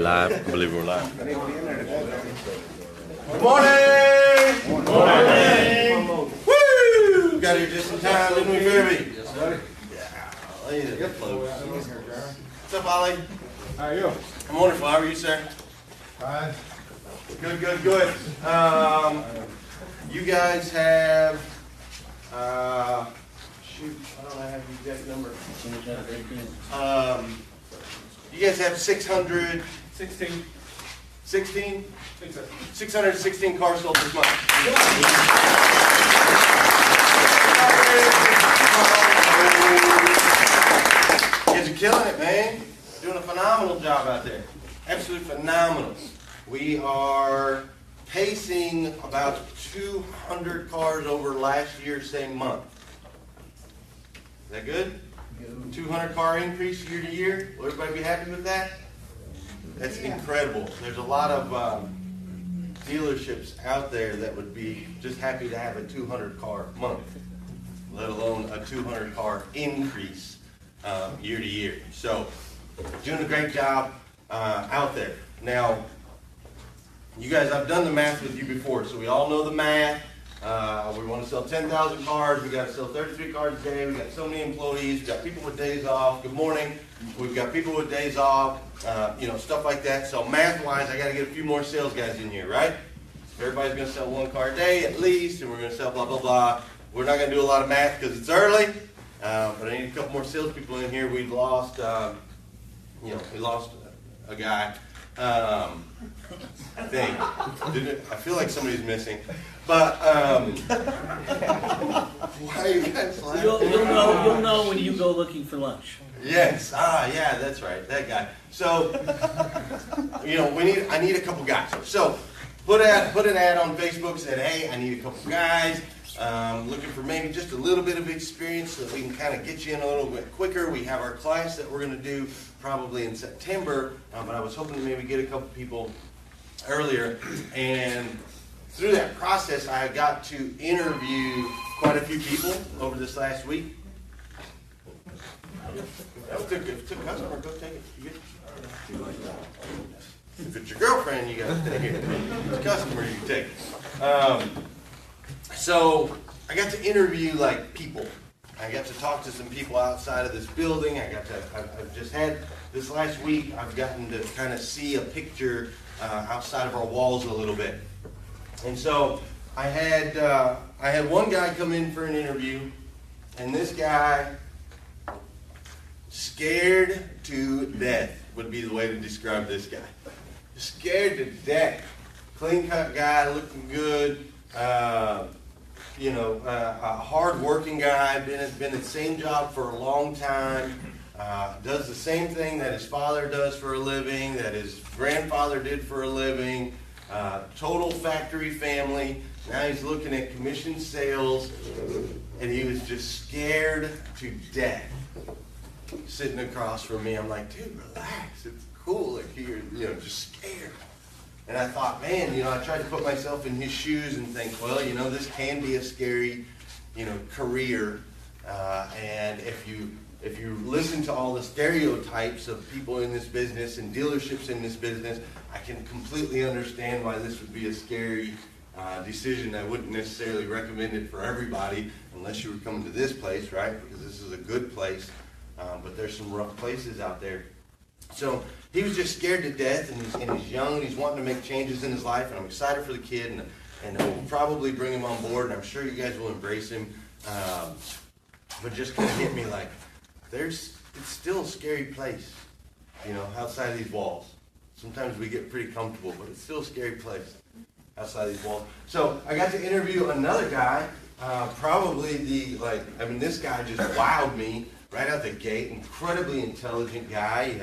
live. I believe we're live. Good morning! Good morning! Woo! Got here just in time, didn't we, baby? Yes, sir. Yeah, look at it close. What's up, Ollie? How are you? I'm wonderful. How are you, sir? Fine. Good, good, good. You guys have, shoot, I don't have the exact number. You guys have 600, 16. 16? 616 cars sold this month. You guys are killing it, man. Doing a phenomenal job out there. Absolutely phenomenal. We are pacing about 200 cars over last year's same month. Is that good? 200 car increase year to year. Will everybody be happy with that? That's incredible. There's a lot of dealerships out there that would be just happy to have a 200 car month, let alone a 200 car increase year to year. So, doing a great job out there. Now, you guys, I've done the math with you before, so we all know the math. We want to sell 10,000 cars. We got to sell 33 cars a day. We got so many employees. We got people with days off. Good morning. We've got people with days off. Stuff like that. So math-wise, I got to get a few more sales guys in here, right? Everybody's going to sell one car a day at least, and we're going to sell blah blah blah. We're not going to do a lot of math because it's early, but I need a couple more salespeople in here. We've lost, we lost a guy. I think. I feel like somebody's missing. But why are you guys laughing? You'll know when you go looking for lunch. Yes. Yeah, that's right. That guy. So, I need a couple guys. So, put an ad on Facebook, said, hey, I need a couple guys. Looking for maybe just a little bit of experience so that we can kind of get you in a little bit quicker. We have our class that we're going to do probably in September, but I was hoping to maybe get a couple people earlier. And through that process, I got to interview quite a few people over this last week. If it's a customer, go take it. You get it. If it's your girlfriend, you got to take it. If it's a customer, you can take it. So I got to interview people. I got to talk to some people outside of this building. I've just had this last week, I've gotten to kind of see a picture outside of our walls a little bit. And so I had one guy come in for an interview, and this guy, scared to death would be the way to describe this guy. Scared to death. Clean cut guy, looking good. A hard-working guy, been at the same job for a long time, does the same thing that his father does for a living, that his grandfather did for a living, total factory family. Now he's looking at commission sales, and he was just scared to death. Sitting across from me, I'm like, dude, relax, it's cool, like you're, just scared. And I thought, man, I tried to put myself in his shoes and think, well, this can be a scary, career. And if you listen to all the stereotypes of people in this business and dealerships in this business, I can completely understand why this would be a scary decision. I wouldn't necessarily recommend it for everybody unless you were coming to this place, right? Because this is a good place, but there's some rough places out there. So he was just scared to death, and he's young, and he's wanting to make changes in his life, and I'm excited for the kid, and we'll probably bring him on board, and I'm sure you guys will embrace him. But just kind of hit me like, it's still a scary place, outside of these walls. Sometimes we get pretty comfortable, but it's still a scary place outside of these walls. So I got to interview another guy, this guy just wowed me right out the gate. Incredibly intelligent guy,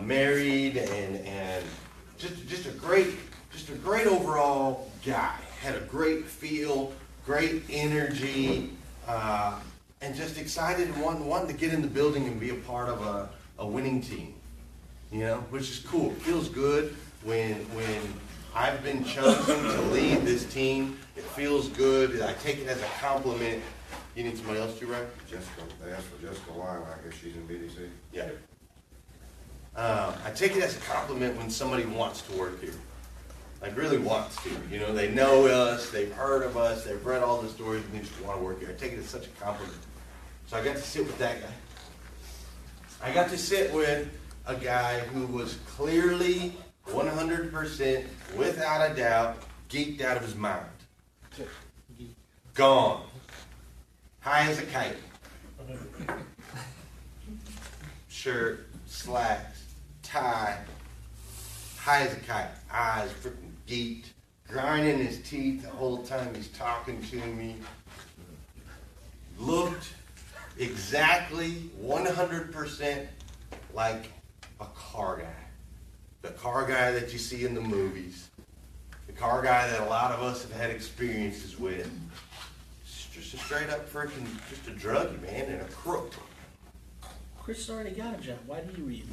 married, and just a great overall guy. Had a great feel, great energy, and just excited and wanting to get in the building and be a part of a winning team. Which is cool. It feels good when I've been chosen to lead this team. It feels good. I take it as a compliment. You need somebody else too, right? Jessica, they asked for Jessica Lyon. I guess she's in BDC. Yeah. I take it as a compliment when somebody wants to work here. Like really wants to. You know, they know us, they've heard of us, they've read all the stories, and they just want to work here. I take it as such a compliment. So I got to sit with that guy. I got to sit with a guy who was clearly 100%, without a doubt, geeked out of his mind. Gone. High as a kite. Shirt, slacks, tie, high as a kite. Eyes freaking geeked, grinding his teeth the whole time he's talking to me. Looked exactly 100% like a car guy. The car guy that you see in the movies. The car guy that a lot of us have had experiences with. Just a straight up freaking, just a druggie, man, and a crook. Chris already got a job. Why do you read?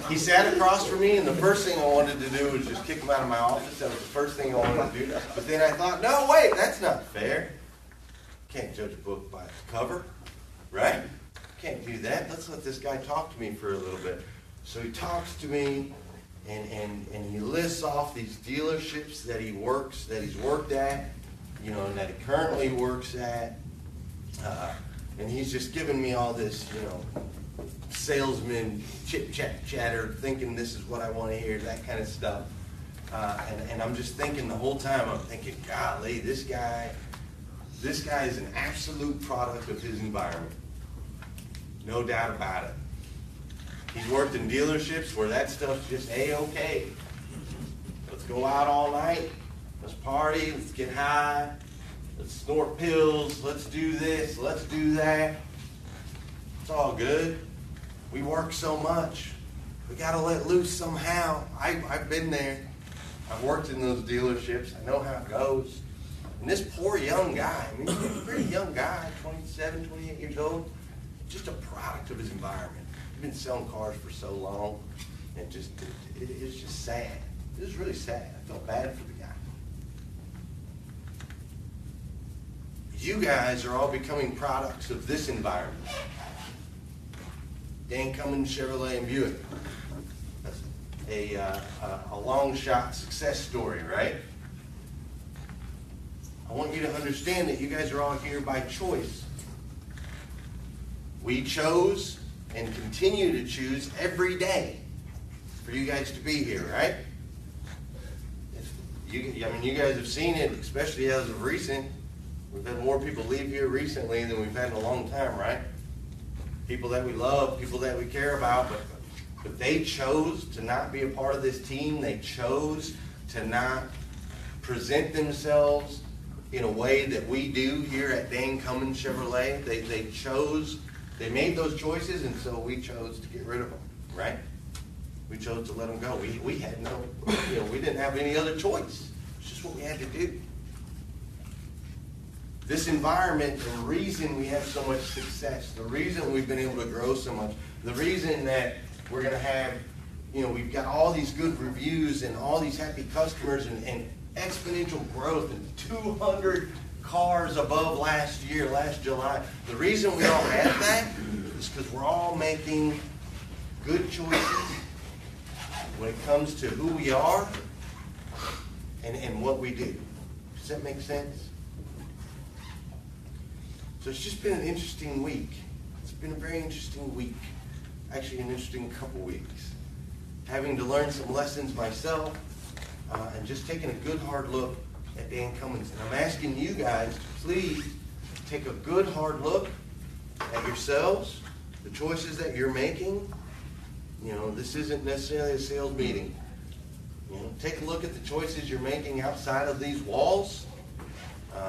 He sat across from me, and the first thing I wanted to do was just kick him out of my office. That was the first thing I wanted to do. But then I thought, no, wait, that's not fair. Can't judge a book by its cover, right? Can't do that. Let's let this guy talk to me for a little bit. So he talks to me, and he lists off these dealerships that he works, that he's worked at, you know, and that he currently works at. And he's just giving me all this, you know, salesman chit-chat-chatter, thinking this is what I want to hear, that kind of stuff. And I'm just thinking the whole time, I'm thinking, golly, this guy is an absolute product of his environment. No doubt about it. He's worked in dealerships where that stuff's just A-okay. Let's go out all night. Let's party. Let's get high. Let's snort pills. Let's do this. Let's do that. It's all good. We work so much. We got to let loose somehow. I've been there. I've worked in those dealerships. I know how it goes. And this poor young guy, I mean, he's a pretty young guy, 27, 28 years old, just a product of his environment. He's been selling cars for so long, and just it's just sad. It was really sad. I felt bad for the guy. You guys are all becoming products of this environment. Dan Cummins, Chevrolet, and Buick. That's a long shot success story, right? I want you to understand that you guys are all here by choice. We chose and continue to choose every day for you guys to be here, right? I mean, you guys have seen it, especially as of recent. We've had more people leave here recently than we've had in a long time, right? People that we love, people that we care about, but they chose to not be a part of this team. They chose to not present themselves in a way that we do here at Dan Cummins Chevrolet. They made those choices, and so we chose to get rid of them, right? We chose to let them go. We had no, we didn't have any other choice. It's just what we had to do. This environment, the reason we have so much success, the reason we've been able to grow so much, the reason that we're going to have, we've got all these good reviews and all these happy customers and exponential growth and 200 cars above last July. The reason we all have that is because we're all making good choices when it comes to who we are and what we do. Does that make sense? So it's just been an interesting week. It's been a very interesting week. Actually, an interesting couple weeks. Having to learn some lessons myself and just taking a good hard look at Dan Cummins. And I'm asking you guys to please take a good hard look at yourselves, the choices that you're making. This isn't necessarily a sales meeting. Take a look at the choices you're making outside of these walls,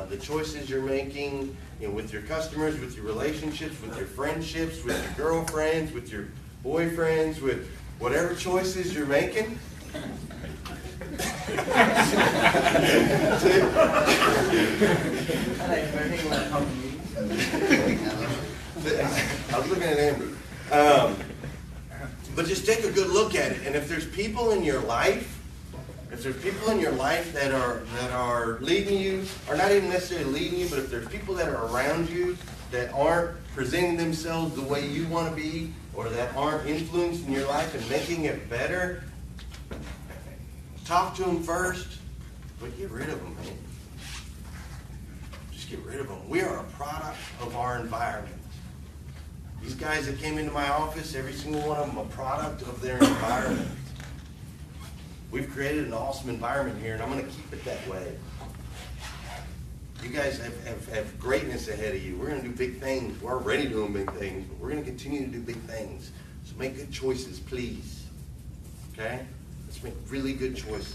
the choices you're making with your customers, with your relationships, with your friendships, with your girlfriends, with your boyfriends, with whatever choices you're making. I was looking at Amber. But just take a good look at it. And if there's people in your life, If there's people in your life that are leading you, or not even necessarily leading you, but if there's people that are around you that aren't presenting themselves the way you want to be, or that aren't influencing your life and making it better, talk to them first, but get rid of them, man. Just get rid of them. We are a product of our environment. These guys that came into my office, every single one of them a product of their environment. We've created an awesome environment here, and I'm going to keep it that way. You guys have greatness ahead of you. We're going to do big things. We're already doing big things, but we're going to continue to do big things. So make good choices, please. Okay? Let's make really good choices.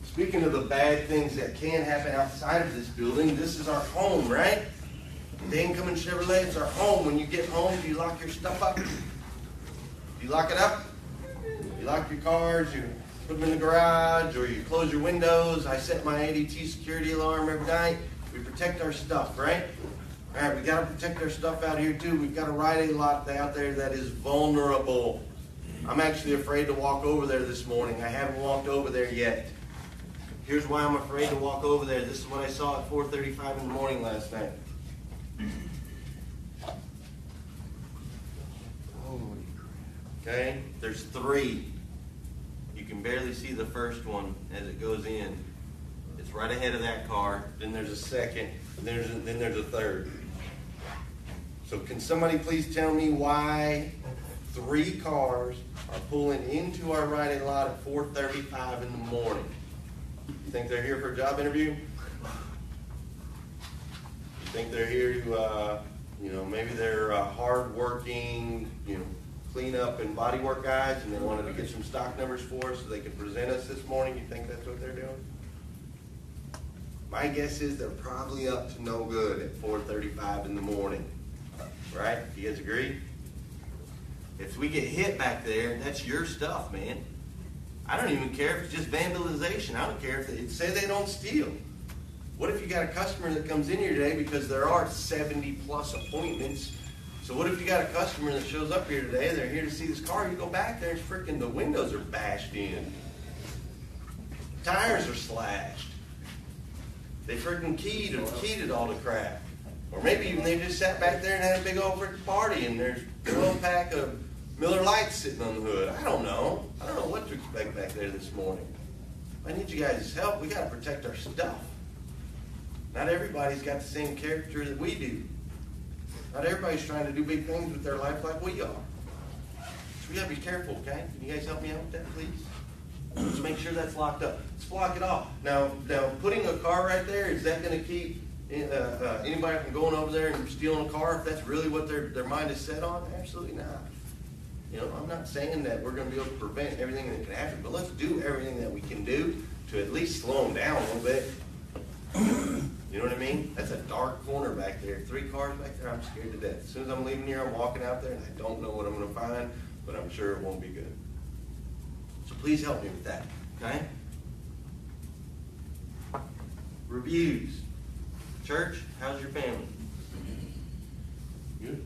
Speaking of the bad things that can happen outside of this building, this is our home, right? Dan Cummins Chevrolet, it's our home. When you get home, do you lock your stuff up? Do you lock it up? You lock your cars, you put them in the garage, or you close your windows. I set my ADT security alarm every night. We protect our stuff, right? All right, we got to protect our stuff out here too. We've got a Rite Aid lot out there that is vulnerable. I'm actually afraid to walk over there this morning. I haven't walked over there yet. Here's why I'm afraid to walk over there. This is what I saw at 4:35 in the morning last night. Okay, there's 3. You can barely see the first one as it goes in. It's right ahead of that car. Then there's a second. Then there's a third. So can somebody please tell me why 3 cars are pulling into our Rite Aid lot at 4:35 in the morning? You think they're here for a job interview? You think they're here to, maybe they're hard-working, cleanup and bodywork guys, and they wanted to get some stock numbers for us so they could present us this morning? You think that's what they're doing? My guess is they're probably up to no good at 4:35 in the morning. Right? Do you guys agree? If we get hit back there, that's your stuff, man. I don't even care if it's just vandalization. I don't care if they say they don't steal. What if you got a customer that comes in here today, because there are 70 plus appointments? So what if you got a customer that shows up here today, they're here to see this car, you go back there, it's freaking, the windows are bashed in. Tires are slashed. They freaking keyed it all to crap. Or maybe even they just sat back there and had a big old freaking party and there's a 12-pack of Miller Lite sitting on the hood. I don't know what to expect back there this morning. I need you guys' help. We got to protect our stuff. Not everybody's got the same character that we do. Not everybody's trying to do big things with their life like we are. So we got to be careful, okay? Can you guys help me out with that, please? Let's make sure that's locked up. Let's block it off. Now, putting a car right there, is that going to keep anybody from going over there and stealing a car if that's really what their mind is set on? Absolutely not. I'm not saying that we're going to be able to prevent everything that can happen, but let's do everything that we can do to at least slow them down a little bit. You know what I mean? That's a dark corner back there. 3 cars back there, I'm scared to death. As soon as I'm leaving here, I'm walking out there, and I don't know what I'm going to find, but I'm sure it won't be good. So please help me with that, okay? Reviews. Church, how's your family? Good.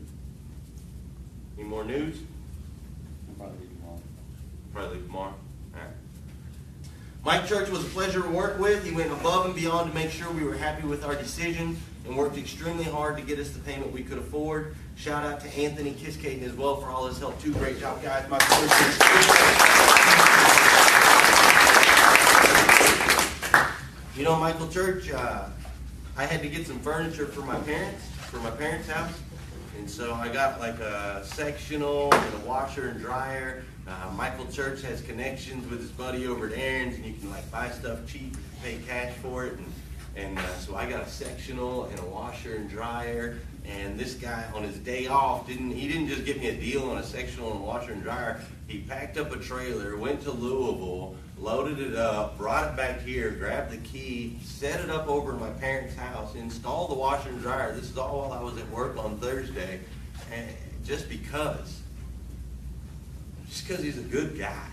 Any more news? Probably tomorrow. All right. Mike Church was a pleasure to work with. He went above and beyond to make sure we were happy with our decision and worked extremely hard to get us the payment we could afford. Shout out to Anthony Kiskaden as well for all his help too. Great job, guys. Mike Church. Michael Church, I had to get some furniture for my parents' house. And so I got like a sectional and a washer and dryer. Michael Church has connections with his buddy over at Aaron's, and you can like buy stuff cheap, pay cash for it. And so I got a sectional and a washer and dryer. And this guy on his day off didn't just give me a deal on a sectional and a washer and dryer. He packed up a trailer, went to Louisville, loaded it up, brought it back here, grabbed the key, set it up over in my parents' house, installed the washer and dryer. This is all while I was at work on Thursday. And just because he's a good guy.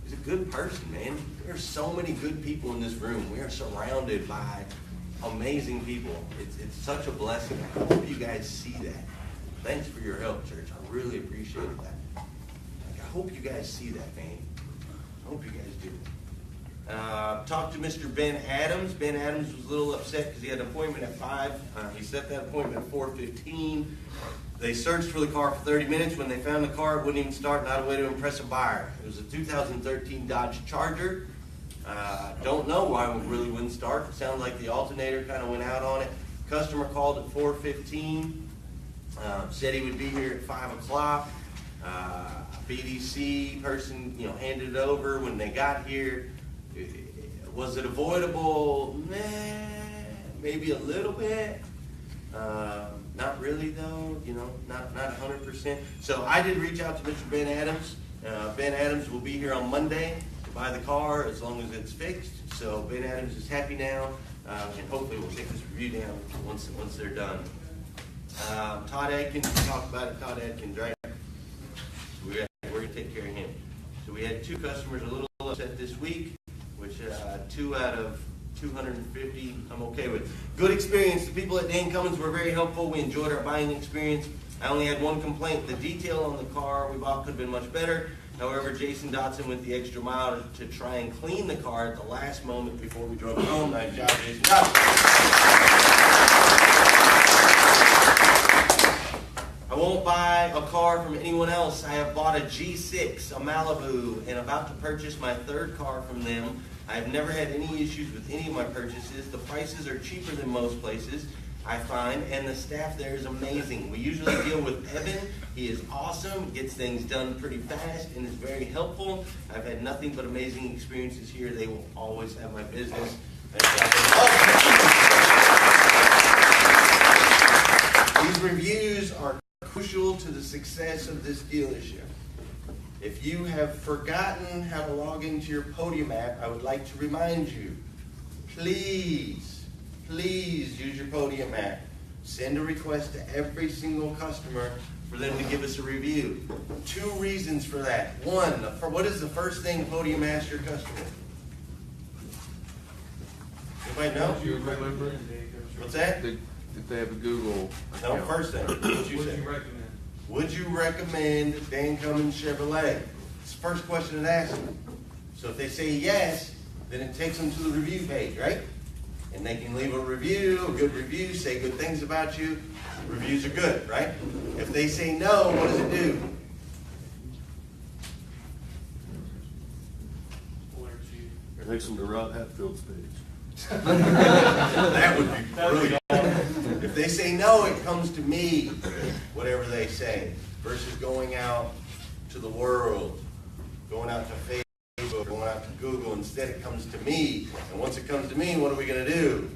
He's a good person, man. There are so many good people in this room. We are surrounded by amazing people. It's such a blessing. I hope you guys see that. Thanks for your help, church. I really appreciate that. I hope you guys see that, man. I Hope you guys do. Talked to Mr. Ben Adams. Ben Adams was a little upset because he had an appointment at 5. He set that appointment at 4:15. They searched for the car for 30 minutes. When they found the car, it wouldn't even start. Not a way to impress a buyer. It was a 2013 Dodge Charger. Don't know why it really wouldn't start. It sounded like the alternator kind of went out on it. Customer called at 4:15. Said he would be here at 5 o'clock. BDC person, handed it over when they got here. Was it avoidable? Maybe a little bit. Not really though, not 100%. So I did reach out to Mr. Ben Adams. Ben Adams will be here on Monday to buy the car as long as it's fixed. So Ben Adams is happy now, and hopefully we'll take this review down once they're done. Todd Adkins, we talked about it. Todd Adkins, right? We're going to take care of him. So we had 2 customers a little upset this week, which 2 out of 250 I'm okay with. Good experience. The people at Dan Cummins were very helpful. We enjoyed our buying experience. I only had one complaint. The detail on the car we bought could have been much better. However, Jason Dotson went the extra mile to try and clean the car at the last moment before we drove it home. Nice job, Jason I won't buy a car from anyone else. I have bought a G6, a Malibu, and about to purchase my 3rd car from them. I've never had any issues with any of my purchases. The prices are cheaper than most places, I find, and the staff there is amazing. We usually deal with Evan. He is awesome, gets things done pretty fast, and is very helpful. I've had nothing but amazing experiences here. They will always have my business. These reviews are crucial to the success of this dealership. If you have forgotten how to log into your Podium app, I would like to remind you, please use your Podium app. Send a request to every single customer for them to give us a review. 2 reasons for that. 1, what is the first thing Podium asks your customer? Anybody know? Do you remember? What's that? If they have a Google account. No, first thing. What you say? recommend? Would you recommend Dan Cummins Chevrolet? It's the first question it asks them. So if they say yes, then it takes them to the review page, right? And they can leave a review, a good review, say good things about you. Reviews are good, right? If they say no, what does it do? It takes them to Rod Hatfield's page. That would be brilliant. If they say no, it comes to me, whatever they say, versus going out to the world, going out to Facebook, going out to Google. Instead, it comes to me. And once it comes to me, what are we going to do?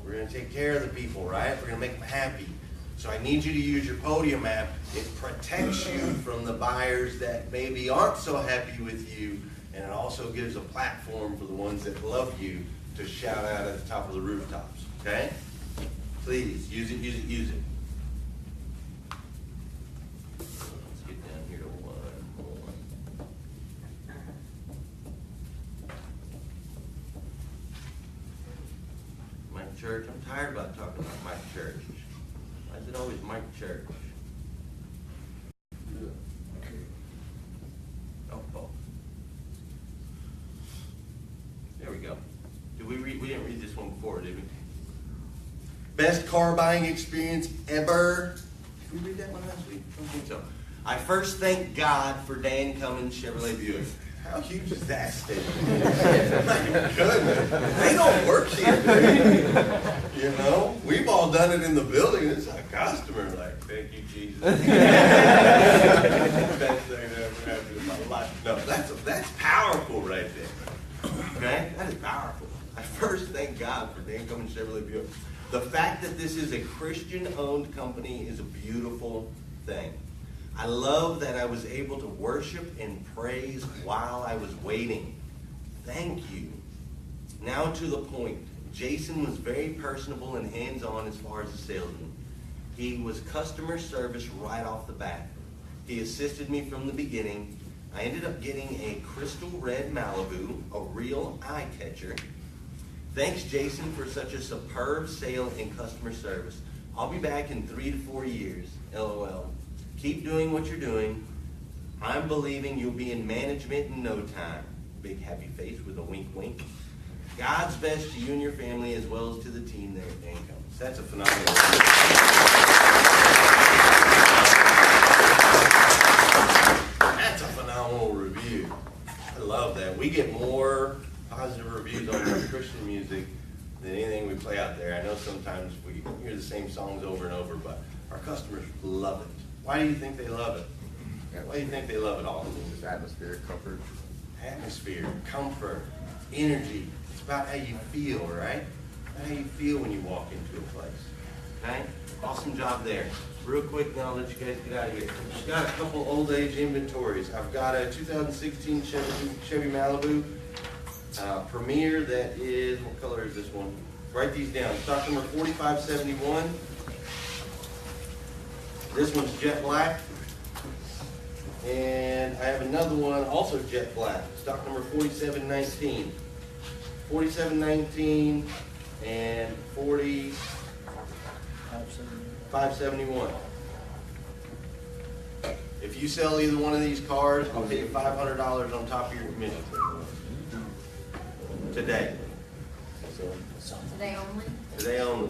We're going to take care of the people, right? We're going to make them happy. So I need you to use your Podium app. It protects you from the buyers that maybe aren't so happy with you. And it also gives a platform for the ones that love you to shout out at the top of the rooftops, okay? Please, use it, use it, use it. Let's get down here to 1 more. Mike Church, I'm tired about talking about Mike Church. Why is it always Mike Church? Oh. There we go. We didn't read this one before, did we? Best car buying experience ever. Did we read that one last week? I don't think so. I first thank God for Dan Cummins Chevrolet Buick. How huge is that statement? My goodness. They don't work here. You know? We've all done it in the building. It's a customer like, thank you, Jesus. Best thing that ever happened in my life. No, that's powerful right there. Okay? That is powerful. I first thank God for Dan Cummins Chevrolet Buick. The fact that this is a Christian-owned company is a beautiful thing. I love that I was able to worship and praise while I was waiting. Thank you. Now to the point. Jason was very personable and hands-on as far as a salesman. He was customer service right off the bat. He assisted me from the beginning. I ended up getting a crystal red Malibu, a real eye-catcher. Thanks, Jason, for such a superb sale and customer service. I'll be back in 3 to 4 years, LOL. Keep doing what you're doing. I'm believing you'll be in management in no time. Big happy face with a wink wink. God's best to you and your family as well as to the team there at Dancombs. That's a phenomenal. That's a phenomenal review. I love that. We get more positive reviews on our Christian music than anything we play out there. I know sometimes we hear the same songs over and over, but our customers love it. Why do you think they love it? Why do you think they love it all? Just atmosphere, comfort. Atmosphere, comfort, energy. It's about how you feel, right? About how you feel when you walk into a place. Okay? Awesome job there. Real quick, now I'll let you guys get out of here. I've got a couple old age inventories. I've got a 2016 Chevy Malibu Premier that is, what color is this one? Write these down. Stock number 4571. This one's jet black. And I have another one, also jet black. Stock number 4719. 4719 and 571. If you sell either one of these cars, I'll pay you $500 on top of your commission. Today. Today only? Today only.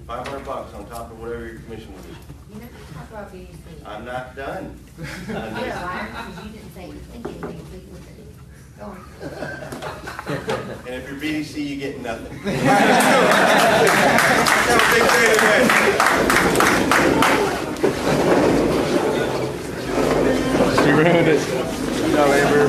$500 on top of whatever your commission will be. You know, talk about BDC. I'm not done. You're a liar, because you didn't say you think anything big with it. Go on. And if you're BDC, you get nothing. Have a big day today. You ruined it. No, Amber.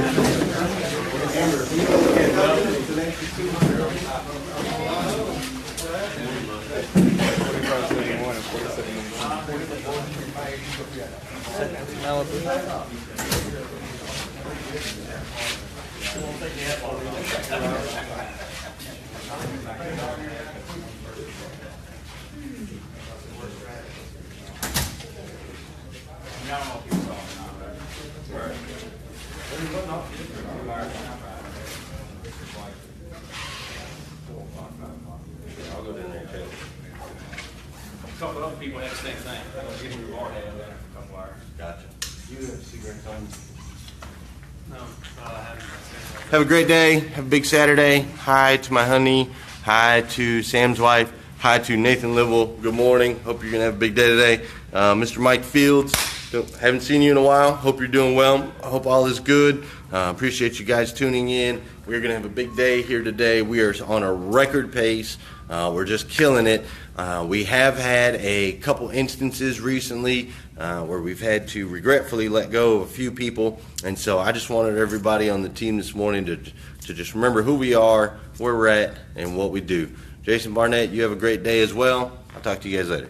I'll go down there and check. A couple other people had the same thing. I was getting reward out of that for a couple hours. Gotcha. You have cigarettes on? No, I haven't. Have a great day. Have a big Saturday. Hi to my honey. Hi to Sam's wife. Hi to Nathan Livell. Good morning. Hope you're going to have a big day today. Mr. Mike Fields. Haven't seen you in a while. Hope you're doing well. I hope all is good. Appreciate you guys tuning in. We're going to have a big day here today. We are on a record pace. We're just killing it. We have had a couple instances recently where we've had to regretfully let go of a few people. And so I just wanted everybody on the team this morning to just remember who we are, where we're at, and what we do. Jason Barnett, you have a great day as well. I'll talk to you guys later.